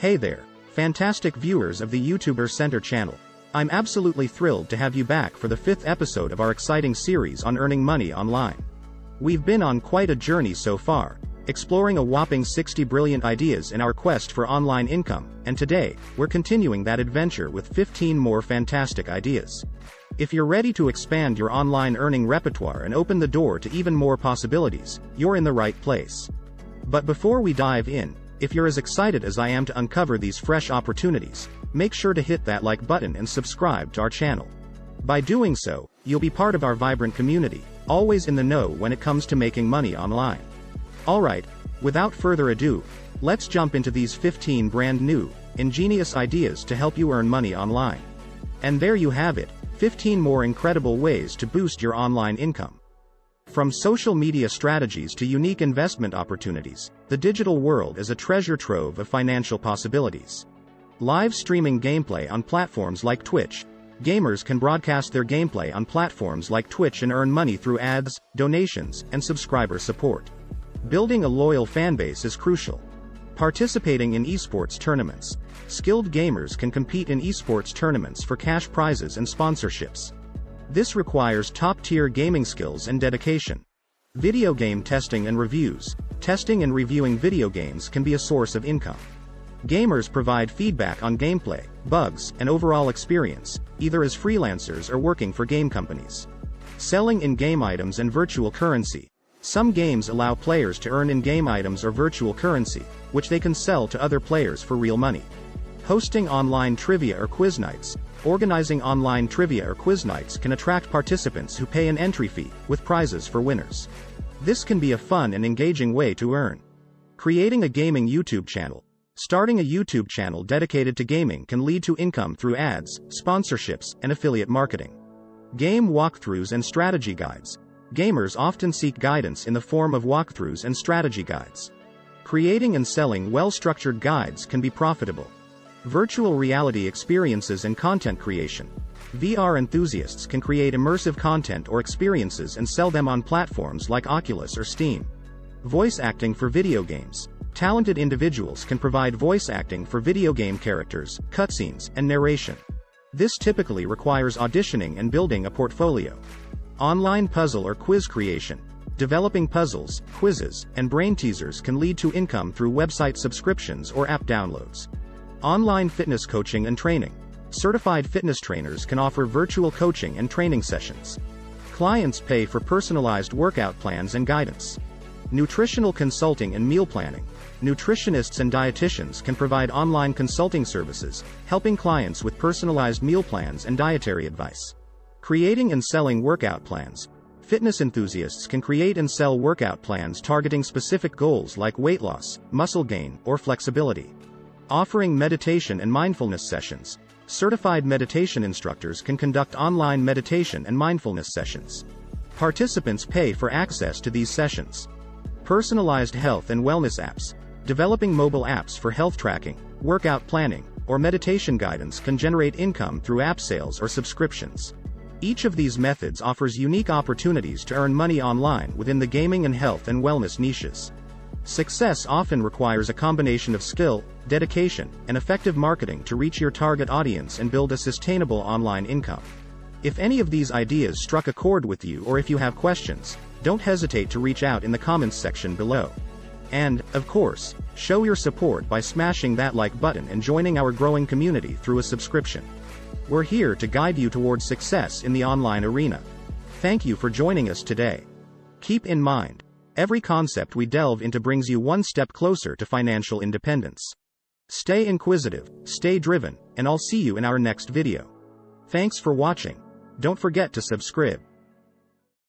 Hey there, fantastic viewers of the YouTuber Center channel. I'm absolutely thrilled to have you back for the 5th episode of our exciting series on earning money online. We've been on quite a journey so far, exploring a whopping 60 brilliant ideas in our quest for online income, and today, we're continuing that adventure with 15 more fantastic ideas. If you're ready to expand your online earning repertoire and open the door to even more possibilities, you're in the right place. But before we dive in, if you're as excited as I am to uncover these fresh opportunities, make sure to hit that like button and subscribe to our channel. By doing so, you'll be part of our vibrant community, always in the know when it comes to making money online. Alright, without further ado, let's jump into these 15 brand new, ingenious ideas to help you earn money online. And there you have it, 15 more incredible ways to boost your online income. From social media strategies to unique investment opportunities, the digital world is a treasure trove of financial possibilities. Live streaming gameplay on platforms like Twitch. Gamers can broadcast their gameplay on platforms like Twitch and earn money through ads, donations, and subscriber support. Building a loyal fanbase is crucial. Participating in esports tournaments. Skilled gamers can compete in esports tournaments for cash prizes and sponsorships. This requires top-tier gaming skills and dedication. Video game testing and reviews. Testing and reviewing video games can be a source of income. Gamers provide feedback on gameplay, bugs, and overall experience, either as freelancers or working for game companies. Selling in-game items and virtual currency. Some games allow players to earn in-game items or virtual currency, which they can sell to other players for real money. Hosting online trivia or quiz nights. Organizing online trivia or quiz nights can attract participants who pay an entry fee, with prizes for winners. This can be a fun and engaging way to earn. Creating a gaming YouTube channel. Starting a YouTube channel dedicated to gaming can lead to income through ads, sponsorships, and affiliate marketing. Game walkthroughs and strategy guides. Gamers often seek guidance in the form of walkthroughs and strategy guides. Creating and selling well-structured guides can be profitable. Virtual reality experiences and content creation. VR enthusiasts can create immersive content or experiences and sell them on platforms like Oculus or Steam. Voice acting for video games. Talented individuals can provide voice acting for video game characters, cutscenes, and narration. This typically requires auditioning and building a portfolio. Online puzzle or quiz creation. Developing puzzles, quizzes, and brain teasers can lead to income through website subscriptions or app downloads. Online fitness coaching and training. Certified fitness trainers can offer virtual coaching and training sessions. Clients pay for personalized workout plans and guidance. Nutritional consulting and meal planning. Nutritionists and dietitians can provide online consulting services, helping clients with personalized meal plans and dietary advice. Creating and selling workout plans. Fitness enthusiasts can create and sell workout plans targeting specific goals like weight loss, muscle gain, or flexibility. Offering meditation and mindfulness sessions. Certified meditation instructors can conduct online meditation and mindfulness sessions. Participants pay for access to these sessions. Personalized health and wellness apps. Developing mobile apps for health tracking, workout planning, or meditation guidance can generate income through app sales or subscriptions. Each of these methods offers unique opportunities to earn money online within the gaming and health and wellness niches. Success often requires a combination of skill, dedication, and effective marketing to reach your target audience and build a sustainable online income. If any of these ideas struck a chord with you or if you have questions, don't hesitate to reach out in the comments section below. And, of course, show your support by smashing that like button and joining our growing community through a subscription. We're here to guide you towards success in the online arena. Thank you for joining us today. Keep in mind, every concept we delve into brings you one step closer to financial independence. Stay inquisitive, stay driven, and I'll see you in our next video. Thanks for watching. Don't forget to subscribe.